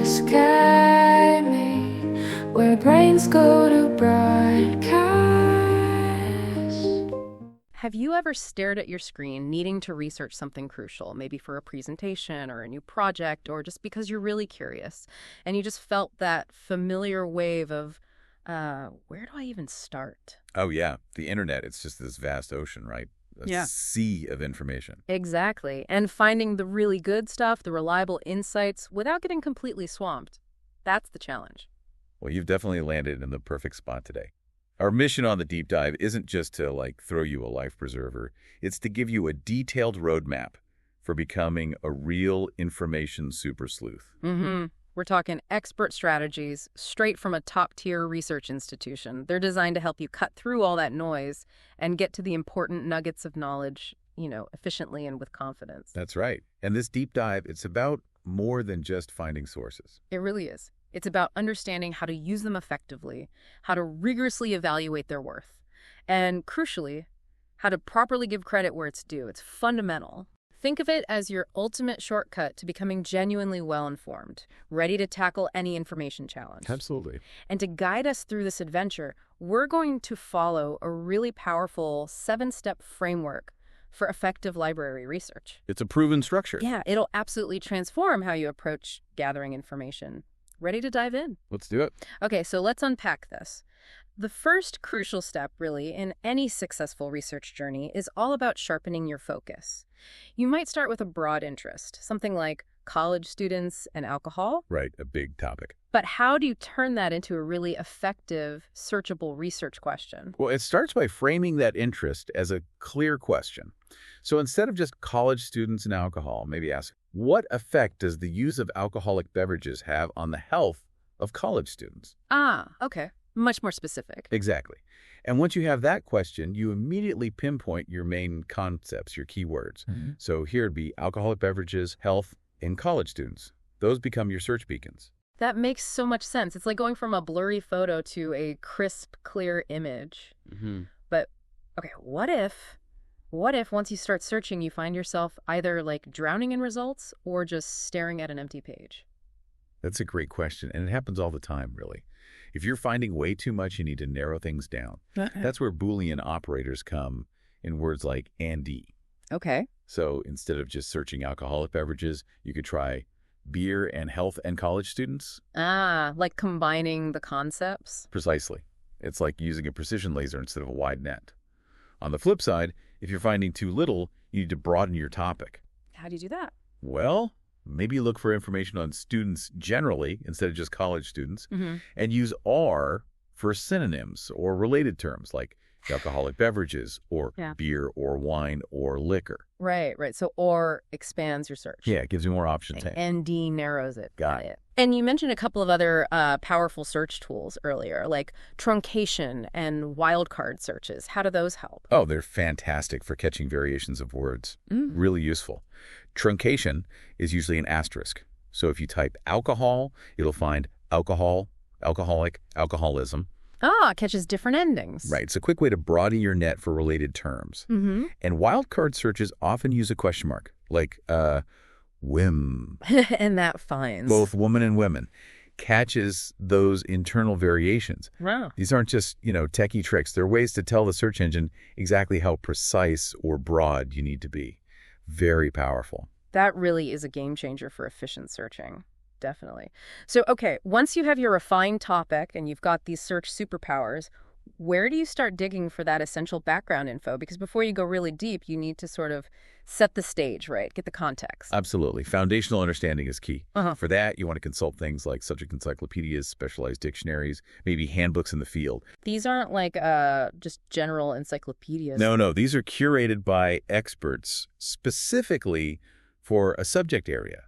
sky me, where brains go to broadcast. Have you ever stared at your screen needing to research something crucial, maybe for a presentation or a new project, or just because you're really curious, and you just felt that familiar wave of, where do I even start? Oh, yeah. The internet, it's just this vast ocean, right? A sea of information. Exactly. And finding the really good stuff, the reliable insights, without getting completely swamped. That's the challenge. Well, you've definitely landed in the perfect spot today. Our mission on the deep dive isn't just to, throw you a life preserver. It's to give you a detailed roadmap for becoming a real information super sleuth. Mm-hmm. We're talking expert strategies straight from a top-tier research institution. They're designed to help you cut through all that noise and get to the important nuggets of knowledge, efficiently and with confidence. That's right. And this deep dive, it's about more than just finding sources. It really is. It's about understanding how to use them effectively, how to rigorously evaluate their worth, and crucially, how to properly give credit where it's due. It's fundamental. Think of it as your ultimate shortcut to becoming genuinely well-informed, ready to tackle any information challenge. Absolutely. And to guide us through this adventure, we're going to follow a really powerful 7-step framework for effective library research. It's a proven structure. Yeah, it'll absolutely transform how you approach gathering information. Ready to dive in? Let's do it. Okay, so let's unpack this. The first crucial step, really, in any successful research journey is all about sharpening your focus. You might start with a broad interest, something like college students and alcohol. Right, a big topic. But how do you turn that into a really effective, searchable research question? Well, it starts by framing that interest as a clear question. So instead of just college students and alcohol, maybe ask, what effect does the use of alcoholic beverages have on the health of college students? Ah, okay. Much more specific. Exactly. And once you have that question, you immediately pinpoint your main concepts, your keywords. So here it'd be alcoholic beverages, health, and college students. Those become your search beacons. That makes so much sense. It's like going from a blurry photo to a crisp, clear image. But, okay, what if once you start searching, you find yourself either drowning in results or just staring at an empty page? That's a great question, and it happens all the time, really. If you're finding way too much, you need to narrow things down. That's where Boolean operators come in words like and. Okay. So instead of just searching alcoholic beverages, you could try beer and health and college students. Ah, like combining the concepts? Precisely. It's like using a precision laser instead of a wide net. On the flip side, if you're finding too little, you need to broaden your topic. How do you do that? Well, maybe look for information on students generally instead of just college students, and use R for synonyms or related terms like alcoholic beverages or beer or wine or liquor. Right. So or expands your search. Yeah, it gives you more options. ND narrows it. Got it. And you mentioned a couple of other powerful search tools earlier, like truncation and wildcard searches. How do those help? Oh, they're fantastic for catching variations of words. Really useful. Truncation is usually an asterisk. So if you type alcohol, it'll find alcohol, alcoholic, alcoholism. Ah, catches different endings. Right. It's a quick way to broaden your net for related terms. And wildcard searches often use a question mark, like whim. And that finds. Both woman and women. Catches those internal variations. Wow. These aren't just, techie tricks. They're ways to tell the search engine exactly how precise or broad you need to be. Very powerful. That really is a game changer for efficient searching. Definitely. So, okay, once you have your refined topic and you've got these search superpowers, where do you start digging for that essential background info? Because before you go really deep, you need to sort of set the stage, right? Get the context. Absolutely. Foundational understanding is key. For that, you want to consult things like subject encyclopedias, specialized dictionaries, maybe handbooks in the field. These aren't like just general encyclopedias. No. These are curated by experts specifically for a subject area.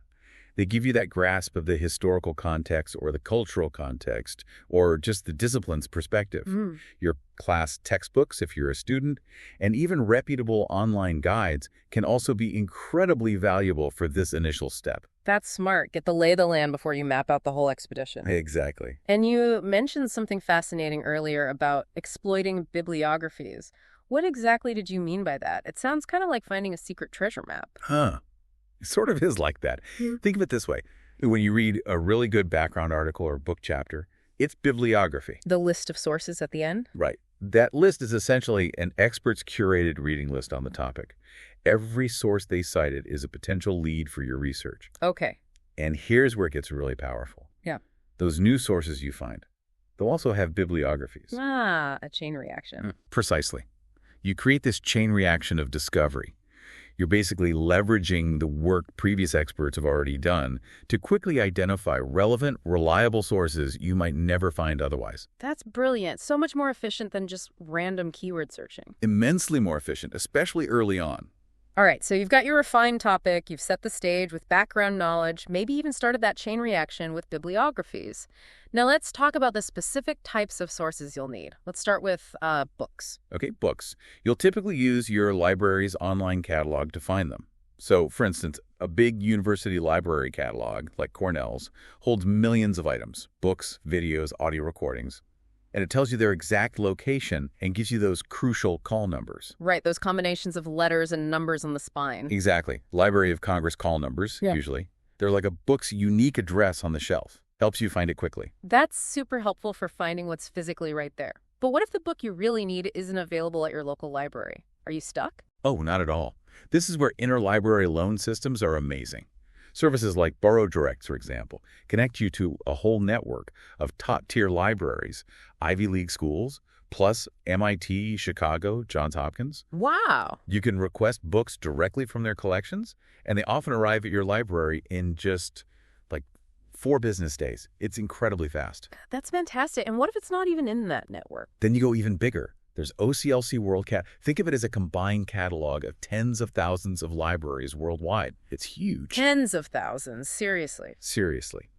They give you that grasp of the historical context or the cultural context or just the discipline's perspective. Your class textbooks, if you're a student, and even reputable online guides can also be incredibly valuable for this initial step. That's smart. Get the lay of the land before you map out the whole expedition. Exactly. And you mentioned something fascinating earlier about exploiting bibliographies. What exactly did you mean by that? It sounds kind of like finding a secret treasure map. It sort of is like that. Think of it this way. When you read a really good background article or book chapter, it's bibliography. The list of sources at the end? Right. That list is essentially an expert's curated reading list on the topic. Every source they cited is a potential lead for your research. Okay. And here's where it gets really powerful. Yeah. Those new sources you find, they'll also have bibliographies. Ah, a chain reaction. Precisely. You create this chain reaction of discovery. You're basically leveraging the work previous experts have already done to quickly identify relevant, reliable sources you might never find otherwise. That's brilliant. So much more efficient than just random keyword searching. Immensely more efficient, especially early on. All right, so you've got your refined topic, you've set the stage with background knowledge, maybe even started that chain reaction with bibliographies. Now let's talk about the specific types of sources you'll need. Let's start with books. Okay, books. You'll typically use your library's online catalog to find them. So, for instance, a big university library catalog, like Cornell's, holds millions of items, books, videos, audio recordings. And it tells you their exact location and gives you those crucial call numbers. Right, those combinations of letters and numbers on the spine. Exactly. Library of Congress call numbers, usually. They're like a book's unique address on the shelf. Helps you find it quickly. That's super helpful for finding what's physically right there. But what if the book you really need isn't available at your local library? Are you stuck? Oh, not at all. This is where interlibrary loan systems are amazing. Services like Borrow Direct, for example, connect you to a whole network of top-tier libraries, Ivy League schools, plus MIT, Chicago, Johns Hopkins. Wow. You can request books directly from their collections, and they often arrive at your library in just, 4 business days. It's incredibly fast. That's fantastic. And what if it's not even in that network? Then you go even bigger. There's OCLC WorldCat. Think of it as a combined catalog of tens of thousands of libraries worldwide. It's huge. Tens of thousands, seriously. Seriously.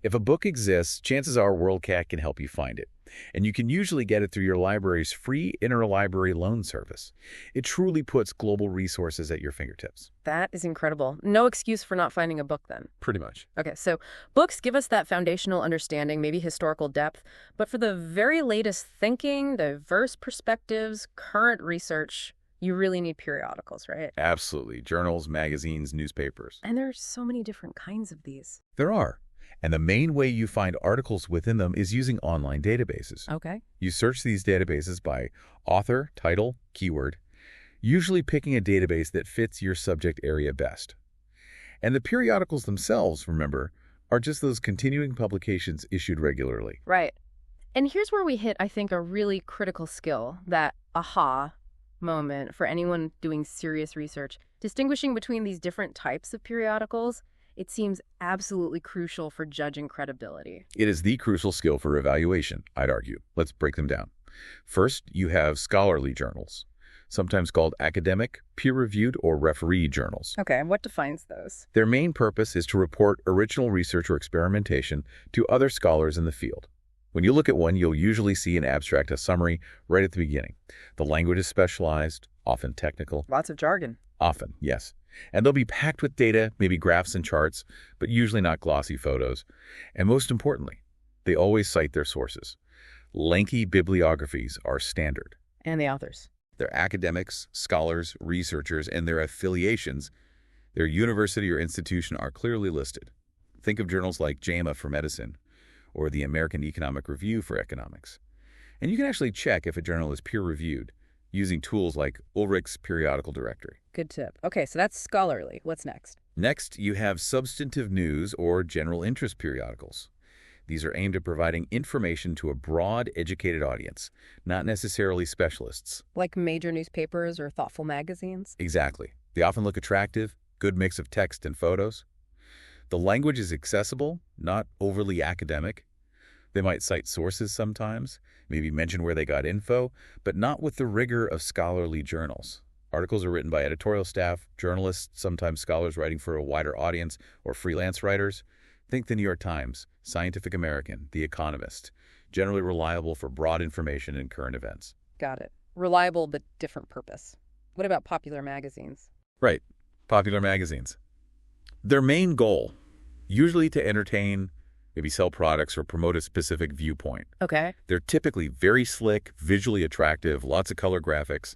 If a book exists, chances are WorldCat can help you find it. And you can usually get it through your library's free interlibrary loan service. It truly puts global resources at your fingertips. That is incredible. No excuse for not finding a book then. Pretty much. Okay, so books give us that foundational understanding, maybe historical depth, but for the very latest thinking, diverse perspectives, current research, you really need periodicals, right? Absolutely. Journals, magazines, newspapers. And there are so many different kinds of these. There are. And the main way you find articles within them is using online databases. Okay. You search these databases by author, title, keyword, usually picking a database that fits your subject area best. And the periodicals themselves, remember, are just those continuing publications issued regularly. Right. And here's where we hit, I think, a really critical skill, that aha moment for anyone doing serious research. Distinguishing between these different types of periodicals, it seems absolutely crucial for judging credibility. It is the crucial skill for evaluation, I'd argue. Let's break them down. First, you have scholarly journals, sometimes called academic, peer-reviewed, or referee journals. Okay, what defines those? Their main purpose is to report original research or experimentation to other scholars in the field. When you look at one, you'll usually see an abstract, a summary, right at the beginning. The language is specialized, often technical. Lots of jargon. Often, yes. And they'll be packed with data, maybe graphs and charts, but usually not glossy photos. And most importantly, they always cite their sources. Lengthy bibliographies are standard. And the authors. Their academics, scholars, researchers, and their affiliations, their university or institution are clearly listed. Think of journals like JAMA for medicine, or the American Economic Review for economics. And you can actually check if a journal is peer-reviewed using tools like Ulrich's Periodical Directory. Good tip. Okay, so that's scholarly. What's next? Next, you have substantive news or general interest periodicals. These are aimed at providing information to a broad, educated audience, not necessarily specialists. Like major newspapers or thoughtful magazines? Exactly. They often look attractive, good mix of text and photos. The language is accessible, not overly academic. They might cite sources sometimes, maybe mention where they got info, but not with the rigor of scholarly journals. Articles are written by editorial staff, journalists, sometimes scholars writing for a wider audience, or freelance writers. Think the New York Times, Scientific American, The Economist. Generally reliable for broad information and current events. Got it. Reliable but different purpose. What about popular magazines? Right. Popular magazines. Their main goal, usually to entertain, maybe sell products or promote a specific viewpoint. Okay. They're typically very slick, visually attractive, lots of color graphics.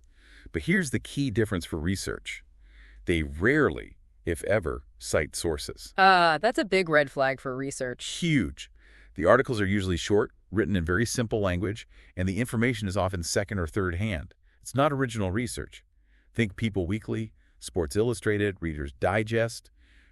But here's the key difference for research. They rarely, If ever, cite sources. That's a big red flag for research. Huge. The articles are usually short, written in very simple language, and the information is often second or third hand. It's not original research. Think People Weekly, Sports Illustrated, Reader's Digest.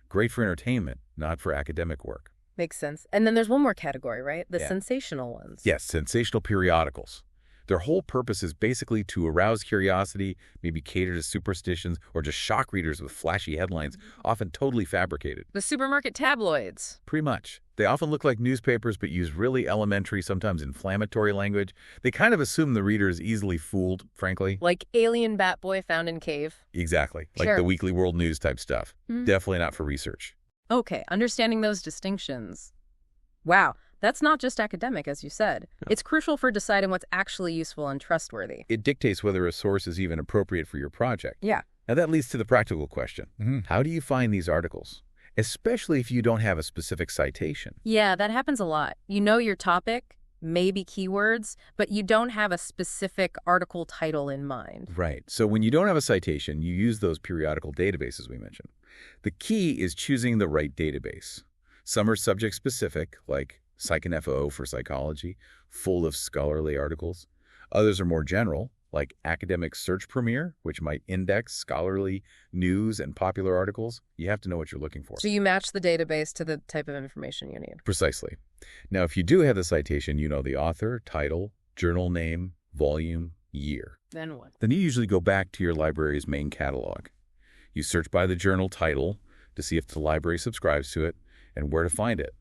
Great for entertainment, not for academic work. Makes sense. And then there's one more category, right? The Yeah. sensational ones. Yes, sensational periodicals. Their whole purpose is basically to arouse curiosity, maybe cater to superstitions, or just shock readers with flashy headlines, often totally fabricated. The supermarket tabloids. Pretty much. They often look like newspapers but use really elementary, sometimes inflammatory language. They kind of assume the reader is easily fooled, frankly. Like alien bat boy found in cave. Exactly. Like Sure. the Weekly World News type stuff. Definitely not for research. Okay, understanding those distinctions. Wow, that's not just academic, as you said. It's crucial for deciding what's actually useful and trustworthy. It dictates whether a source is even appropriate for your project. Yeah. Now that leads to the practical question. How do you find these articles? Especially if you don't have a specific citation. Yeah, that happens a lot. You know your topic, maybe keywords, but you don't have a specific article title in mind. Right. So when you don't have a citation, you use those periodical databases we mentioned. The key is choosing the right database. Some are subject-specific, like PsycInfo for psychology, full of scholarly articles. Others are more general, like Academic Search Premier, which might index scholarly news and popular articles. You have to know what you're looking for. So you match the database to the type of information you need. Precisely. Now, if you do have the citation, you know the author, title, journal name, volume, year. Then what? Then you usually go back to your library's main catalog. You search by the journal title to see if the library subscribes to it and where to find it,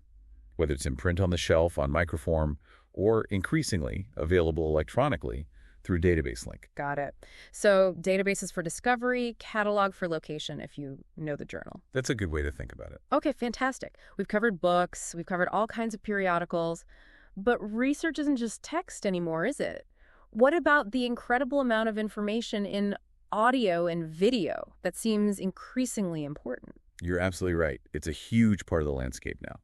whether it's in print on the shelf, on microform, or increasingly available electronically through database link. Got it. So databases for discovery, catalog for location, if you know the journal. That's a good way to think about it. Okay, fantastic. We've covered books, we've covered all kinds of periodicals, but research isn't just text anymore, is it? What about the incredible amount of information in audio and video that seems increasingly important? You're absolutely right. It's a huge part of the landscape now.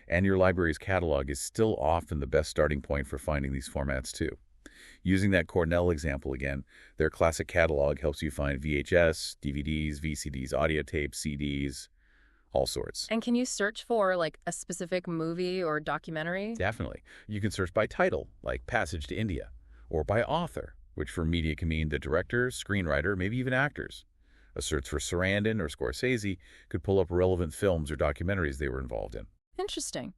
And your library's catalog is still often the best starting point for finding these formats too. Using that Cornell example again, their classic catalog helps you find VHS, DVDs, VCDs, audio tapes, CDs, all sorts. And can you search for like a specific movie or documentary? Definitely. You can search by title, like Passage to India, or by author, which for media can mean the director, screenwriter, maybe even actors. A search for Sarandon or Scorsese could pull up relevant films or documentaries they were involved in. Interesting.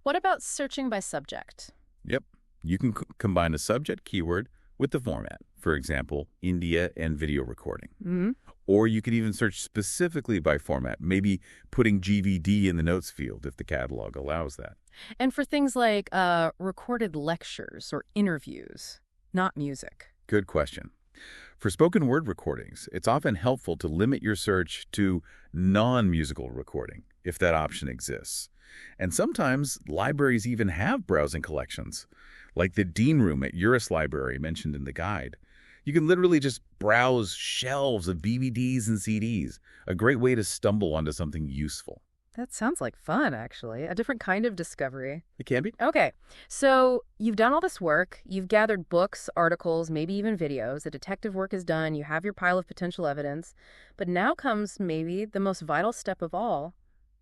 What about searching by subject? Yep. You can combine a subject keyword with the format. For example, India and video recording. Mm-hmm. Or you could even search specifically by format, maybe putting GVD in the notes field if the catalog allows that. And for things like recorded lectures or interviews, not music. Good question. For spoken word recordings, it's often helpful to limit your search to non-musical recording, if that option exists. And sometimes libraries even have browsing collections, like the Dean Room at Uris Library mentioned in the guide. You can literally just browse shelves of DVDs and CDs, a great way to stumble onto something useful. That sounds like fun, actually. A different kind of discovery. It can be. Okay, so you've done all this work. You've gathered books, articles, maybe even videos. The detective work is done. You have your pile of potential evidence. But now comes maybe the most vital step of all,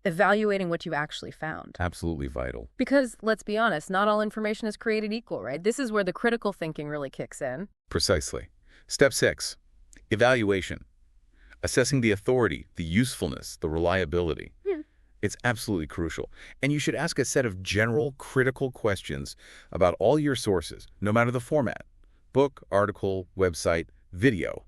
evaluating what you've actually found. Absolutely vital. Because, let's be honest, not all information is created equal, right? This is where the critical thinking really kicks in. Precisely. Step 6, evaluation. Assessing the authority, the usefulness, the reliability. It's absolutely crucial. And you should ask a set of general, critical questions about all your sources, no matter the format. Book, article, website, video.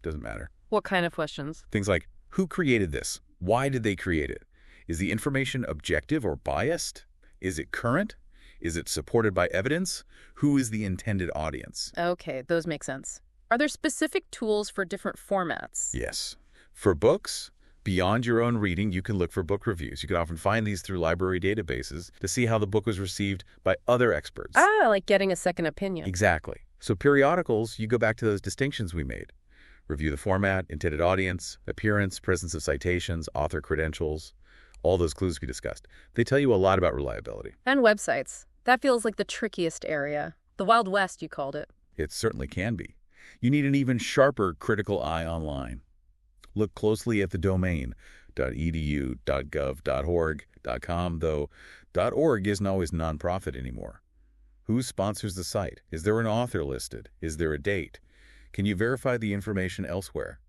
Doesn't matter. What kind of questions? Things like, who created this? Why did they create it? Is the information objective or biased? Is it current? Is it supported by evidence? Who is the intended audience? Okay, those make sense. Are there specific tools for different formats? Yes. For books, beyond your own reading, you can look for book reviews. You can often find these through library databases to see how the book was received by other experts. Ah, like getting a second opinion. Exactly. So periodicals, you go back to those distinctions we made. Review the format, intended audience, appearance, presence of citations, author credentials, all those clues we discussed. They tell you a lot about reliability. And websites. That feels like the trickiest area. The Wild West, you called it. It certainly can be. You need an even sharper critical eye online. Look closely at the domain. .edu.gov.org.com, though .org isn't always nonprofit anymore. Who sponsors the site? Is there an author listed? Is there a date? Can you verify the information elsewhere?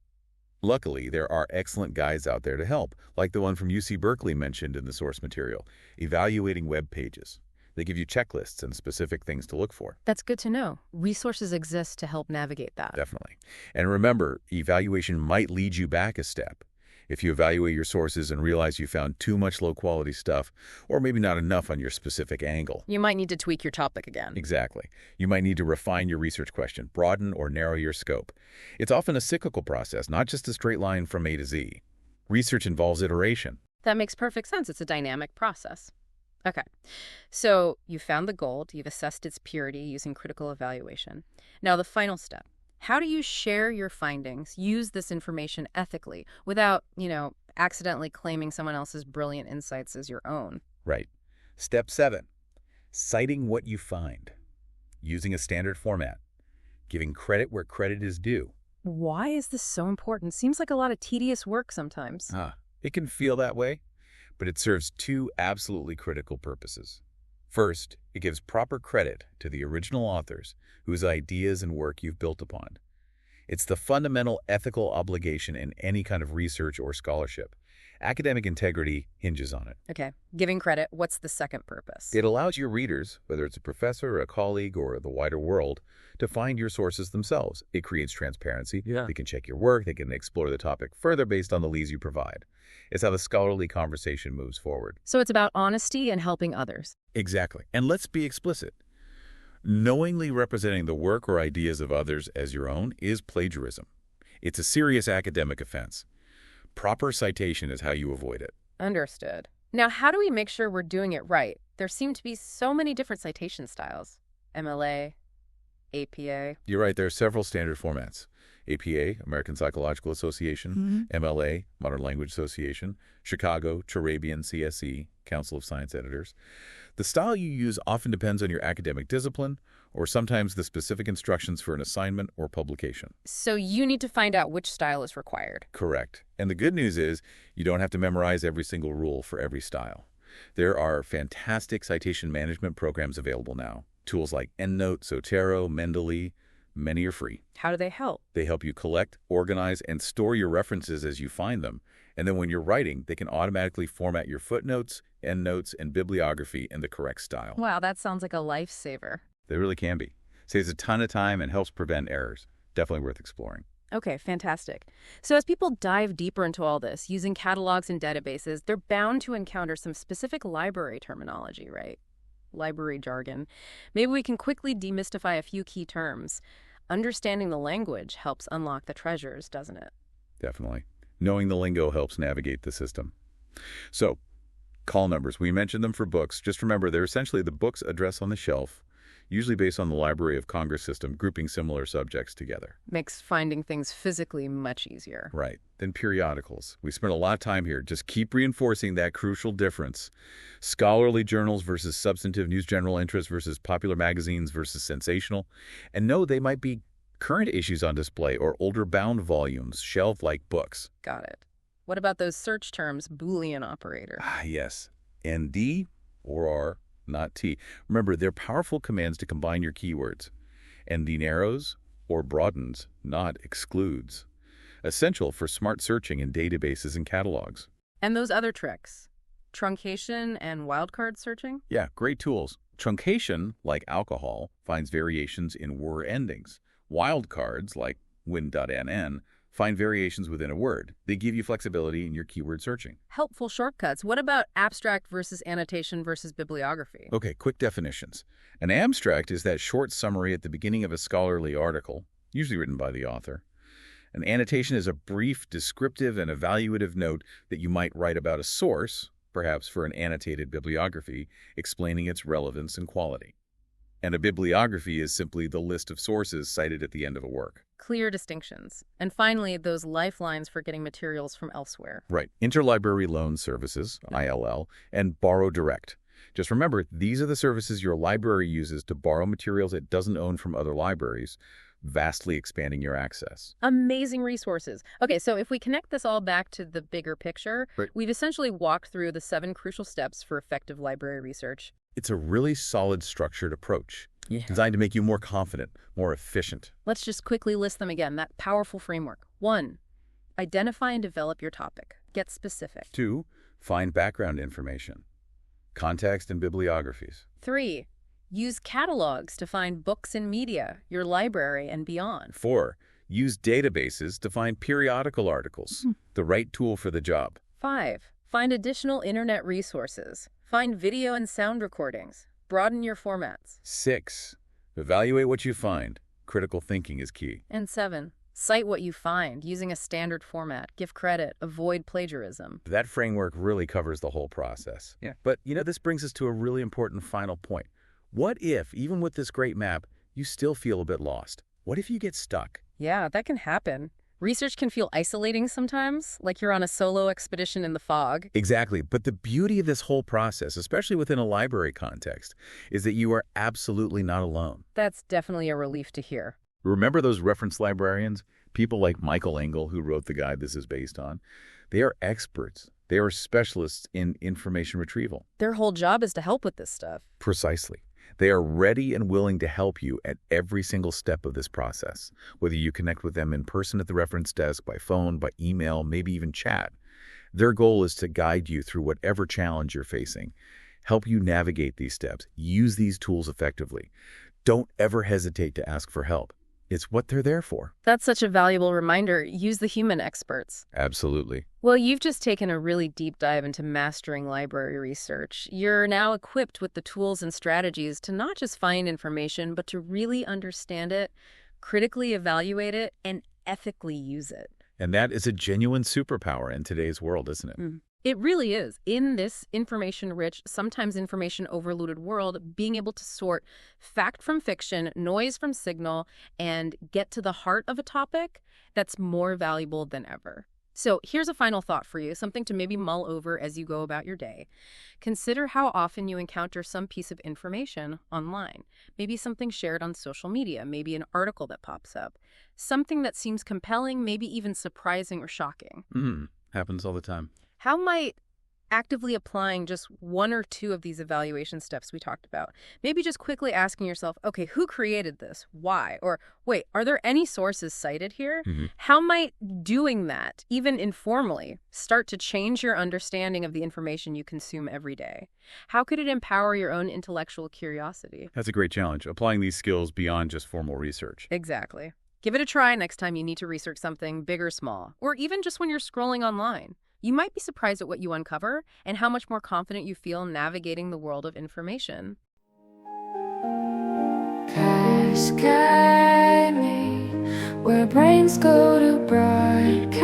Luckily, there are excellent guides out there to help, like the one from UC Berkeley mentioned in the source material, Evaluating Web Pages. They give you checklists and specific things to look for. That's good to know. Resources exist to help navigate that. Definitely. And remember, evaluation might lead you back a step. If you evaluate your sources and realize you found too much low-quality stuff, or maybe not enough on your specific angle. You might need to tweak your topic again. Exactly. You might need to refine your research question, broaden or narrow your scope. It's often a cyclical process, not just a straight line from A to Z. Research involves iteration. That makes perfect sense. It's a dynamic process. Okay, so you found the gold, you've assessed its purity using critical evaluation. Now the final step. How do you share your findings, use this information ethically, without, accidentally claiming someone else's brilliant insights as your own? Right. Step 7. Citing what you find. Using a standard format. Giving credit where credit is due. Why is this so important? Seems like a lot of tedious work sometimes. It can feel that way, but it serves two absolutely critical purposes. First, it gives proper credit to the original authors whose ideas and work you've built upon. It's the fundamental ethical obligation in any kind of research or scholarship. Academic integrity hinges on it. Okay, giving credit, what's the second purpose? It allows your readers, whether it's a professor, a colleague, or the wider world, to find your sources themselves. It creates transparency. They can check your work. They can explore the topic further based on the leads you provide. It's how the scholarly conversation moves forward. So it's about honesty and helping others. Exactly. And let's be explicit. Knowingly representing the work or ideas of others as your own is plagiarism. It's a serious academic offense. Proper citation is how you avoid it. Understood. Now, how do we make sure we're doing it right? There seem to be so many different citation styles. MLA, APA. You're right, there are several standard formats. APA, American Psychological Association, MLA, Modern Language Association, Chicago, Turabian, CSE, Council of Science Editors. The style you use often depends on your academic discipline, or sometimes the specific instructions for an assignment or publication. So you need to find out which style is required. Correct. And the good news is you don't have to memorize every single rule for every style. There are fantastic citation management programs available now. Tools like EndNote, Zotero, Mendeley, many are free. How do they help? They help you collect, organize, and store your references as you find them. And then when you're writing, they can automatically format your footnotes, endnotes, and bibliography in the correct style. Wow, that sounds like a lifesaver. They really can be. Saves a ton of time and helps prevent errors. Definitely worth exploring. Okay, fantastic. So as people dive deeper into all this, using catalogs and databases, they're bound to encounter some specific library terminology, right? Library jargon. Maybe we can quickly demystify a few key terms. Understanding the language helps unlock the treasures, doesn't it? Definitely. Knowing the lingo helps navigate the system. So, call numbers. We mentioned them for books. Just remember, they're essentially the book's address on the shelf, usually based on the Library of Congress system, grouping similar subjects together. Makes finding things physically much easier. Right. Then periodicals. We spent a lot of time here. Just keep reinforcing that crucial difference. Scholarly journals versus substantive news general interest versus popular magazines versus sensational. And know they might be current issues on display or older bound volumes, shelved like books. Got it. What about those search terms, Boolean operator? Yes. ND or R, not T. Remember, they're powerful commands to combine your keywords. ND narrows or broadens, not excludes. Essential for smart searching in databases and catalogs. And those other tricks? Truncation and wildcard searching? Yeah, great tools. Truncation, like alcohol, finds variations in word endings. Wildcards, like win.nn, find variations within a word. They give you flexibility in your keyword searching. Helpful shortcuts. What about abstract versus annotation versus bibliography? Okay, quick definitions. An abstract is that short summary at the beginning of a scholarly article, usually written by the author. An annotation is a brief, descriptive, and evaluative note that you might write about a source, perhaps for an annotated bibliography, explaining its relevance and quality. And a bibliography is simply the list of sources cited at the end of a work. Clear distinctions. And finally, those lifelines for getting materials from elsewhere. Right. Interlibrary loan services, ILL, and Borrow Direct. Just remember, these are the services your library uses to borrow materials it doesn't own from other libraries, vastly expanding your access. Amazing resources. Okay, so if we connect this all back to the bigger picture, Right. we've essentially walked through the 7 crucial steps for effective library research. It's a really solid, structured approach Yeah. designed to make you more confident, more efficient. Let's just quickly list them again, that powerful framework. 1, identify and develop your topic. Get specific. 2, find background information, context and bibliographies. 3, use catalogs to find books and media, your library, and beyond. 4, use databases to find periodical articles, the right tool for the job. 5, find additional internet resources. Find video and sound recordings. Broaden your formats. 6, evaluate what you find. Critical thinking is key. And 7, cite what you find using a standard format. Give credit. Avoid plagiarism. That framework really covers the whole process. Yeah. But, this brings us to a really important final point. What if, even with this great map, you still feel a bit lost? What if you get stuck? Yeah, that can happen. Research can feel isolating sometimes, like you're on a solo expedition in the fog. Exactly. But the beauty of this whole process, especially within a library context, is that you are absolutely not alone. That's definitely a relief to hear. Remember those reference librarians? People like Michael Engel, who wrote the guide this is based on? They are experts. They are specialists in information retrieval. Their whole job is to help with this stuff. Precisely. They are ready and willing to help you at every single step of this process, whether you connect with them in person at the reference desk, by phone, by email, maybe even chat. Their goal is to guide you through whatever challenge you're facing, help you navigate these steps, use these tools effectively. Don't ever hesitate to ask for help. It's what they're there for. That's such a valuable reminder. Use the human experts. Absolutely. Well, you've just taken a really deep dive into mastering library research. You're now equipped with the tools and strategies to not just find information, but to really understand it, critically evaluate it, and ethically use it. And that is a genuine superpower in today's world, isn't it? It really is. In this information-rich, sometimes information-overloaded world, being able to sort fact from fiction, noise from signal, and get to the heart of a topic, that's more valuable than ever. So here's a final thought for you, something to maybe mull over as you go about your day. Consider how often you encounter some piece of information online. Maybe something shared on social media, maybe an article that pops up. Something that seems compelling, maybe even surprising or shocking. Happens all the time. How might actively applying just 1 or 2 of these evaluation steps we talked about, maybe just quickly asking yourself, okay, who created this? Why? Or wait, are there any sources cited here? How might doing that, even informally, start to change your understanding of the information you consume every day? How could it empower your own intellectual curiosity? That's a great challenge, applying these skills beyond just formal research. Exactly. Give it a try next time you need to research something big or small, or even just when you're scrolling online. You might be surprised at what you uncover and how much more confident you feel navigating the world of information. Cascade me where brains go to broadcast.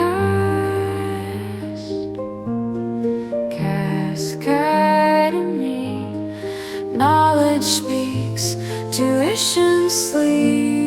Cascade me, knowledge speaks, tuition sleeps.